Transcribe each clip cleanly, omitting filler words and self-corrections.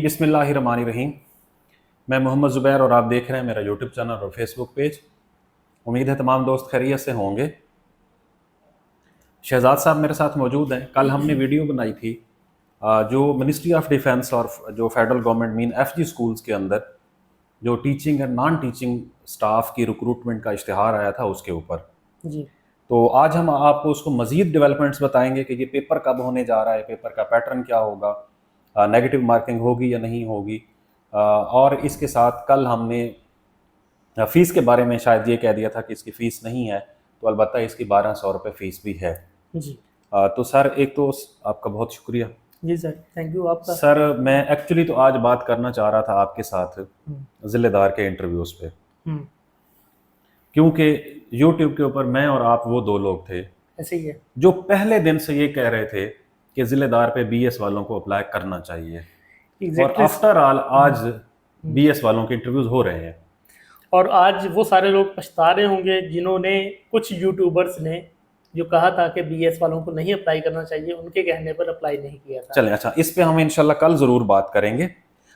बिस्मिल्लाहिर्रहमानिर्रहीम। मैं मोहम्मद ज़ुबैर और आप देख रहे हैं मेरा यूट्यूब चैनल और फेसबुक पेज। उम्मीद है तमाम दोस्त खैरियत से होंगे। शहजाद साहब मेरे साथ मौजूद हैं। कल हमने वीडियो बनाई थी जो मिनिस्ट्री ऑफ डिफेंस और जो federal government mean FG schools के अंदर जो teaching and non teaching staff की रिक्रूटमेंट का इश्तिहार आया था उसके ऊपर जी। तो आज हम आपको उसको मज़ीद डेवलपमेंट्स बताएंगे कि ये पेपर कब होने जा रहा है, पेपर का पैटर्न क्या होगा, नेगेटिव मार्किंग होगी या नहीं होगी। और इसके साथ कल हमने फ़ीस के बारे में शायद ये कह दिया था कि इसकी फ़ीस नहीं है, तो अलबत्ता इसकी 1200 रुपये फ़ीस भी है। जी। तो सर एक तो आपका बहुत शुक्रिया। जी सर, थैंक यू आपका। सर मैं एक्चुअली तो आज बात करना चाह रहा था आपके साथ ज़िलेदार के इंटरव्यूज़ पे, क्योंकि यूट्यूब के ऊपर मैं और आप वो दो लोग थे ऐसे ही है जो पहले दिन से ये कह रहे थे कि ज़िलेदार पे बीएस वालों को अप्लाई करना चाहिए। और आफ्टर ऑल आज बीएस वालों के इंटरव्यूज हो रहे हैं। और आज वो सारे लोग पछता रहे होंगे जिन्होंने, कुछ यूट्यूबर्स ने जो कहा था कि बीएस वालों को नहीं अप्लाई करना चाहिए, उनके कहने पर अप्लाई नहीं किया था। चलें, अच्छा इस पे हम इंशाल्लाह कल ज़रूर बात करेंगे।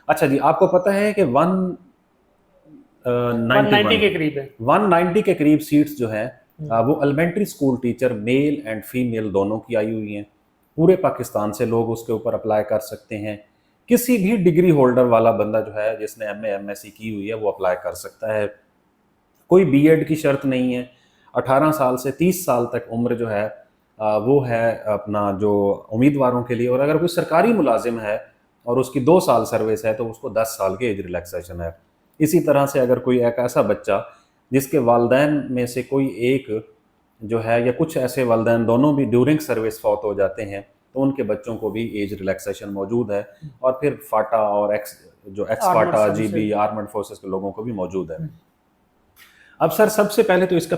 अच्छा जी, आपको पता है कि 190 के करीब है, 190 के करीब सीट्स जो है वो elementary school teacher male and female दोनों की आई हुई हैं। पूरे पाकिस्तान से लोग उसके ऊपर अप्लाई कर सकते हैं। किसी भी डिग्री होल्डर वाला बंदा जो है जिसने एमए एमएससी की हुई है वो अप्लाई कर सकता है। कोई बीएड की शर्त नहीं है। 18 साल से 30 साल तक उम्र जो है वो है अपना जो उम्मीदवारों के लिए। और अगर कोई सरकारी मुलाजिम है और उसकी 2 साल सर्विस है तो उसको 10 साल की एज रिलैक्सेशन है। इसी तरह से अगर कोई एक ऐसा बच्चा जिसके वालिदैन में से कोई एक जो है या कुछ ऐसे वालिदैन दोनों भी ड्यूरिंग सर्विस फौत हो जाते हैं तो उनके बच्चों को भी एज रिलैक्सेशन मौजूद है। और फिर फाटा और एक्स फाटा जीबी आर्मड फोर्सेस के लोगों को भी मौजूद है। अब सर सबसे पहले तो इसका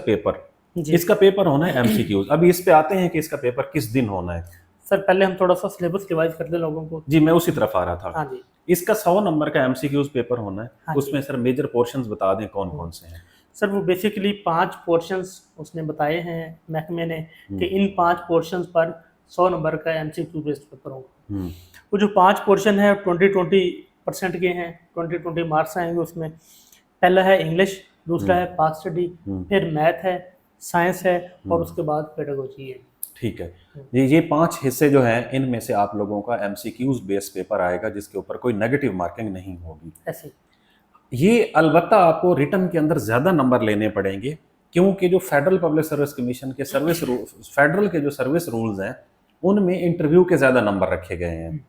पेपर होना है एमसीक्यूज। अभी इस पे आते हैं कि इसका पेपर किस दिन होना है। सर पहले हम थोड़ा सा सिलेबस रिवाइज कर दें लोगों को। जी मैं उसी तरफ आ रहा था। हाँ जी। इसका 100 नंबर का एमसीक्यूज पेपर होना है। हाँ उसमें सर मेजर पोर्शंस बता दें कौन कौन से हैं। सर वो बेसिकली 5 पोर्शंस उसने बताए हैं महकमे ने कि इन 5 पोर्शंस पर 100 नंबर का एमसीक्यू बेस्ड पेपर होगा। वो जो 5 पोर्शन है 20% के हैं, 20 मार्क्स आएंगे उसमें। पहला है इंग्लिश, दूसरा है पाक स्टडी, फिर मैथ है, साइंस है और उसके बाद पेडागोजी है। ठीक है, ये 5 हिस्से जो हैं इनमें से आप लोगों का एमसीक्यूज बेस्ड पेपर आएगा जिसके ऊपर कोई नेगेटिव मार्किंग नहीं होगी। ऐसे ये अलबत्ता आपको रिटर्न के अंदर ज़्यादा नंबर लेने पड़ेंगे क्योंकि जो फेडरल पब्लिक सर्विस कमीशन के फेडरल के जो सर्विस रूल्स हैं उनमें इंटरव्यू के ज़्यादा नंबर रखे गए हैं।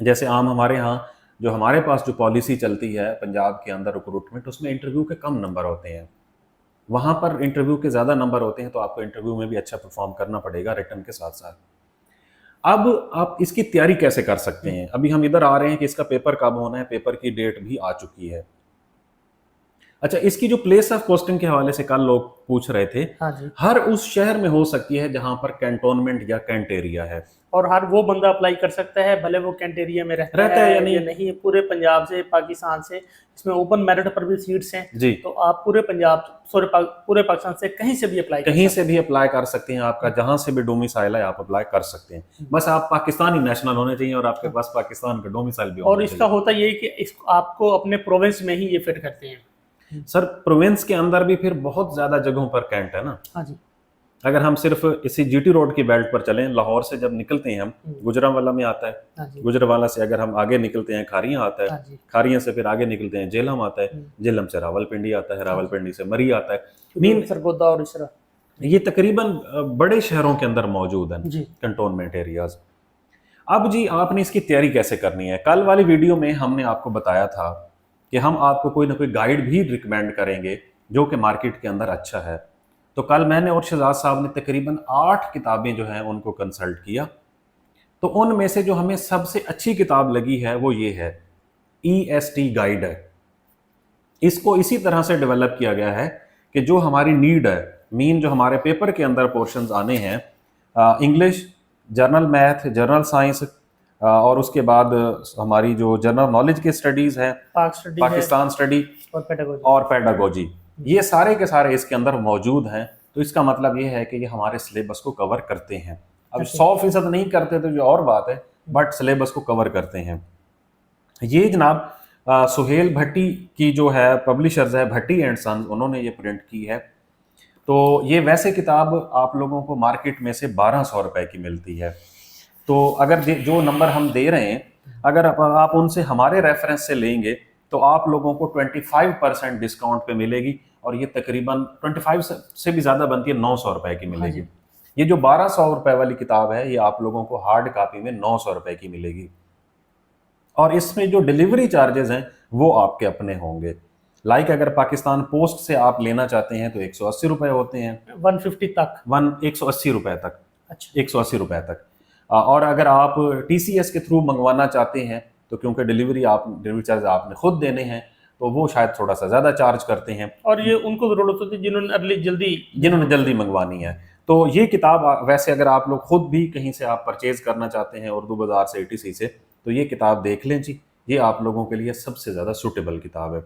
जैसे आम हमारे यहाँ जो हमारे पास जो पॉलिसी चलती है पंजाब के अंदर रिक्रूटमेंट, उसमें इंटरव्यू के कम नंबर होते हैं, वहाँ पर इंटरव्यू के ज़्यादा नंबर होते हैं। तो आपको इंटरव्यू में भी अच्छा परफॉर्म करना पड़ेगा रिटर्न के साथ साथ। अब आप इसकी तैयारी कैसे कर सकते हैं? अभी हम इधर आ रहे हैं कि इसका पेपर कब होना है, पेपर की डेट भी आ चुकी है। अच्छा, इसकी जो प्लेस ऑफ पोस्टिंग के हवाले से कल लोग पूछ रहे थे। हाँ जी। हर उस शहर में हो सकती है जहां पर कैंटोनमेंट या कैंट एरिया है, और हर वो बंदा अप्लाई कर सकता है भले वो कैंट एरिया में रहता है या नहीं। पूरे पंजाब से, पाकिस्तान से, इसमें ओपन मेरिट पर भी सीट्स हैं जी। तो आप पूरे पंजाब पूरे पाकिस्तान से कहीं से भी अप्लाई कर सकते हैं। आपका जहां से भी डोमिसाइल है आप अप्लाई कर सकते हैं। बस आप पाकिस्तानी नेशनल होने चाहिए और आपके पास पाकिस्तान का डोमिसाइल भी होना चाहिए। और इसका होता ये कि आपको अपने प्रोविंस में ही ये फिट करते हैं। सर प्रोविंस के अंदर भी फिर बहुत ज्यादा जगहों पर कैंट है ना। हाँ जी। अगर हम सिर्फ इसी जीटी रोड की बेल्ट पर चलें, लाहौर से जब निकलते हैं हम गुजरांवाला में आता है, गुजरांवाला से अगर हम आगे निकलते हैं खारियां आता है, खारियां से फिर आगे निकलते हैं जेलम आता है, जेलम से रावलपिंडी आता है, रावलपिंडी से मरी आता है, मीन सरगोदा और इसरा। ये तकरीबन बड़े शहरों के अंदर मौजूद है कंटोनमेंट एरियाज। अब जी आपने इसकी तैयारी कैसे करनी है? कल वाली वीडियो में हमने आपको बताया था कि हम आपको कोई ना कोई गाइड भी रिकमेंड करेंगे जो कि मार्केट के अंदर अच्छा है। तो कल मैंने और शहजाद साहब ने तकरीबन 8 किताबें जो हैं उनको कंसल्ट किया। तो उनमें से जो हमें सबसे अच्छी किताब लगी है वो ये है, EST गाइड है। इसको इसी तरह से डेवलप किया गया है कि जो हमारी नीड है, मीन जो हमारे पेपर के अंदर पोर्शंस आने हैं, English, general math, general science और उसके बाद हमारी जो जनरल नॉलेज की स्टडीज है, पाकिस्तान स्टडी और पेडागोजी, ये सारे के सारे इसके अंदर मौजूद हैं। तो इसका मतलब ये है कि ये हमारे सिलेबस को कवर करते हैं। अब 100% नहीं करते तो ये और बात है, बट सिलेबस को कवर करते हैं। ये जनाब सुहेल भट्टी की जो है पब्लिशर्स है, भट्टी एंड सन्स, उन्होंने ये प्रिंट की है। तो ये वैसे किताब आप लोगों को मार्केट में से 1200 रुपए की मिलती है। तो अगर जो नंबर हम दे रहे हैं, अगर आप उनसे हमारे रेफरेंस से लेंगे तो आप लोगों को 25% डिस्काउंट पे मिलेगी, और ये तकरीबन 25 से भी ज़्यादा बनती है, 900 रुपए की मिलेगी। हाँ ये जो 1200 रुपए वाली किताब है, ये आप लोगों को हार्ड कॉपी में 900 रुपए की मिलेगी, और इसमें जो डिलीवरी चार्जेस हैं वो आपके अपने होंगे। लाइक अगर पाकिस्तान पोस्ट से आप लेना चाहते हैं तो 180 रुपए होते हैं, 150 तक। 180 रुपए तक, अच्छा। 180 रुपए तक। और अगर आप TCS के थ्रू मंगवाना चाहते हैं तो क्योंकि डिलीवरी चार्ज आपने खुद देने हैं, तो वो शायद थोड़ा सा ज़्यादा चार्ज करते हैं, और ये उनको ज़रूरत होती है जिन्होंने जल्दी मंगवानी है। तो ये किताब वैसे अगर आप लोग खुद भी कहीं से आप परचेज करना चाहते हैं उर्दू बाज़ार से, ATC से, तो ये किताब देख लें जी, ये आप लोगों के लिए सबसे ज़्यादा सूटेबल किताब है।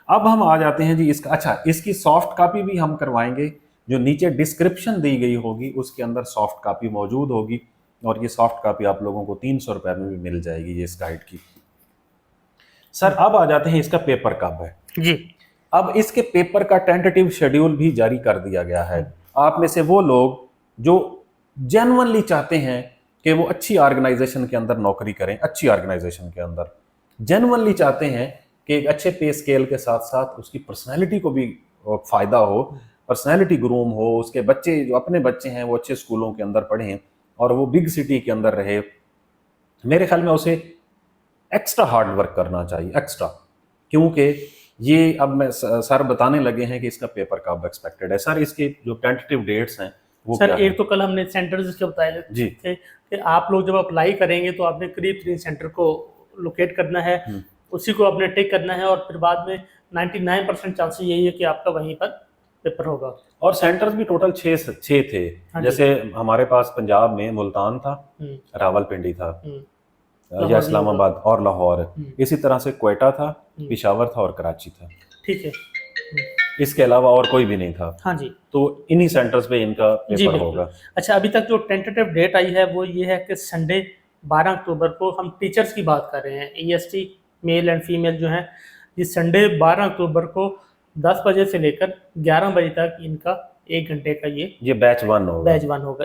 अब हम आ जाते हैं जी इसकी सॉफ्ट कॉपी भी हम करवाएंगे, जो नीचे डिस्क्रिप्शन दी गई होगी उसके अंदर सॉफ्ट कॉपी मौजूद होगी, और ये सॉफ्ट कॉपी आप लोगों को 300 रुपए में भी मिल जाएगी ये इस गाइड की। सर अब आ जाते हैं इसका पेपर कब है जी। अब इसके पेपर का टेंटेटिव शेड्यूल भी जारी कर दिया गया है। आप में से वो लोग जो जेन्युइनली चाहते हैं कि वो अच्छी ऑर्गेनाइजेशन के अंदर नौकरी करें, अच्छी ऑर्गेनाइजेशन के अंदर जेन्युइनली चाहते हैं कि एक अच्छे पे स्केल के साथ साथ उसकी पर्सनैलिटी को भी फायदा हो, पर्सनैलिटी ग्रूम हो, उसके बच्चे जो अपने बच्चे हैं वो अच्छे स्कूलों के अंदर पढ़ें और वो बिग सिटी के अंदर रहे, मेरे ख्याल में उसे एक्स्ट्रा हार्ड वर्क करना चाहिए, एक्स्ट्रा। क्योंकि ये अब मैं सर बताने लगे हैं कि इसका पेपर कब एक्सपेक्टेड है। सर इसके जो टेंटेटिव डेट्स हैं वो सर क्या एक तो कल हमने सेंटर्स इसके बताए जी थे कि आप लोग जब अप्लाई करेंगे तो आपने करीब 3 सेंटर को लोकेट करना है, उसी को आपने टिक करना है, और फिर बाद में 99% चांसेस यही है कि आपका वहीं पर पेपर होगा। और सेंटर्स भी टोटल 6 थे। हाँ जैसे हमारे पास पंजाब में मुल्तान था, रावलपिंडी था, या इस्लामाबाद और लाहौर, इसी तरह से क्वेटा था, पेशावर था और कराची था। ठीक है। इसके अलावा और कोई भी नहीं था। हाँ जी। तो इन्हीं सेंटर्स पे इनका पेपर होगा। अच्छा, अभी तक जो टेंटेटिव डेट आई है वो ये है कि संडे 12 अक्टूबर को, हम टीचर्स की बात कर रहे हैं, EST मेल एंड फीमेल जो हैं, ये संडे 12 अक्टूबर को 10 बजे से लेकर 11 बजे तक इनका 1 घंटे का ये बैच 1 होगा,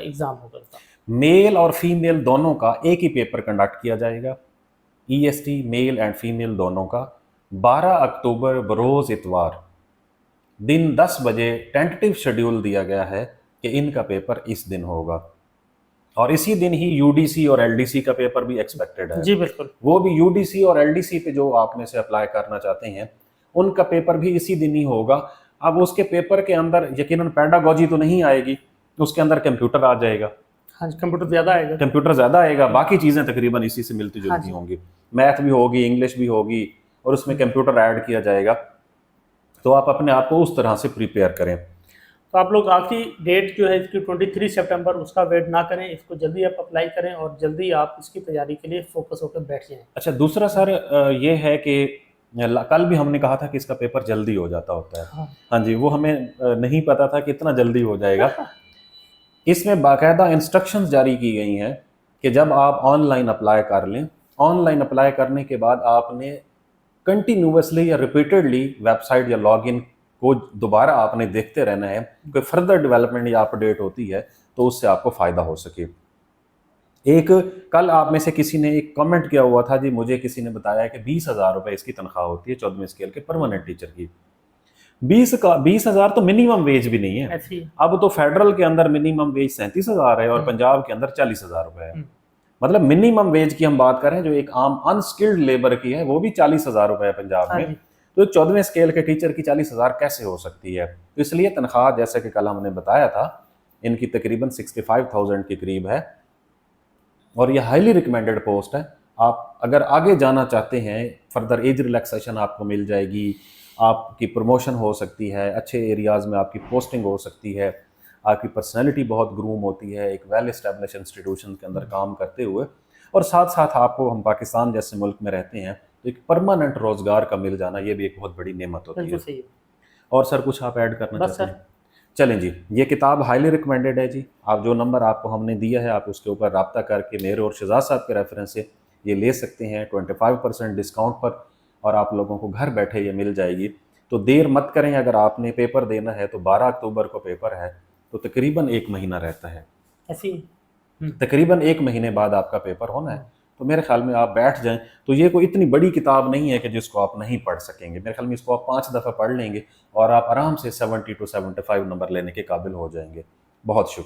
एग्जाम होगा। मेल और फीमेल दोनों का एक ही पेपर कंडक्ट किया जाएगा, EST मेल एंड फीमेल दोनों का 12 अक्टूबर बरोज इतवार दिन 10 बजे टेंटेटिव शेड्यूल दिया गया है कि इनका पेपर इस दिन होगा, और इसी दिन ही UDC और LDC का पेपर भी एक्सपेक्टेड है। जी बिल्कुल। वो भी UDC और LDC पे जो आप में से अप्लाई करना चाहते हैं उनका पेपर भी इसी दिन ही होगा। अब उसके पेपर के अंदर यकीनन पेडागोजी तो नहीं आएगी, उसके अंदर कंप्यूटर आ जाएगा। हाँ, कंप्यूटर ज़्यादा आएगा, बाकी चीज़ें तकरीबन इसी से मिलती जुलती होंगी, मैथ भी होगी, इंग्लिश भी होगी, और उसमें कंप्यूटर ऐड किया जाएगा। तो आप अपने आप को उस तरह से प्रिपेयर करें। तो आप लोग आखिरी डेट जो है इसकी 23 सितंबर, उसका वेट ना करें, इसको जल्दी आप अप्लाई करें और जल्दी आप इसकी तैयारी के लिए फोकस होकर बैठ जाएं। अच्छा, दूसरा सर ये है कि कल भी हमने कहा था कि इसका पेपर जल्दी हो जाता होता है। हाँ जी, वो हमें नहीं पता था कि इतना जल्दी हो जाएगा। इसमें बाकायदा इंस्ट्रक्शंस जारी की गई हैं कि जब आप ऑनलाइन अप्लाई कर लें, ऑनलाइन अप्लाई करने के बाद आपने कंटिन्यूसली या रिपीटेडली वेबसाइट या लॉगिन को दोबारा आपने देखते रहना है, कोई फर्दर डेवलपमेंट या अपडेट होती है तो उससे आपको फ़ायदा हो सके। एक कल आप में से किसी ने एक कमेंट किया हुआ था जी, मुझे किसी ने बताया कि 20,000 रुपये इसकी तनख्वाह होती है 14वें स्केल के परमानेंट टीचर की। 20,000 तो मिनिमम वेज भी नहीं है। अब तो फेडरल के अंदर मिनिमम वेज 37,000 है और पंजाब के अंदर 40,000 रुपये है। मतलब मिनिमम वेज की हम बात करें जो एक आम अनस्किल्ड लेबर की है वो भी 40,000 रुपये है पंजाब में। तो 14वें स्केल के टीचर की 40,000 कैसे हो सकती है? तो इसलिए तनख्वाह जैसे कि कल हमने बताया था इनकी तकरीबन 65,000 के करीब है, और ये हाईली रिकमेंडेड पोस्ट है। आप अगर आगे जाना चाहते हैं, फर्दर एज रिलैक्सेशन आपको मिल जाएगी, आपकी प्रमोशन हो सकती है, अच्छे एरियाज़ में आपकी पोस्टिंग हो सकती है, आपकी पर्सनैलिटी बहुत ग्रूम होती है एक वेल एस्टेब्लिश इंस्टीट्यूशन के अंदर काम करते हुए, और साथ साथ आपको, हम पाकिस्तान जैसे मुल्क में रहते हैं तो एक परमानेंट रोज़गार का मिल जाना ये भी एक बहुत बड़ी नेमत होती है। और सर कुछ आप ऐड करना चाहते हैं? चलें जी, ये किताब हाईली रिकमेंडेड है जी। आप जो नंबर आपको हमने दिया है आप उसके ऊपर रब्ता करके मेरे और शहजाद साहब के रेफरेंस से ये ले सकते हैं 25% डिस्काउंट पर, और आप लोगों को घर बैठे ये मिल जाएगी। तो देर मत करें, अगर आपने पेपर देना है तो 12 अक्टूबर को पेपर है, तो तकरीबन 1 महीना रहता है, ऐसी तकरीबन 1 महीने बाद आपका पेपर होना है। तो मेरे ख्याल में आप बैठ जाएं। तो ये कोई इतनी बड़ी किताब नहीं है कि जिसको आप नहीं पढ़ सकेंगे। मेरे ख्याल में इसको आप 5 दफ़ा पढ़ लेंगे और आप आराम से 70 to 75 नंबर लेने के काबिल हो जाएंगे। बहुत शुक्रिया।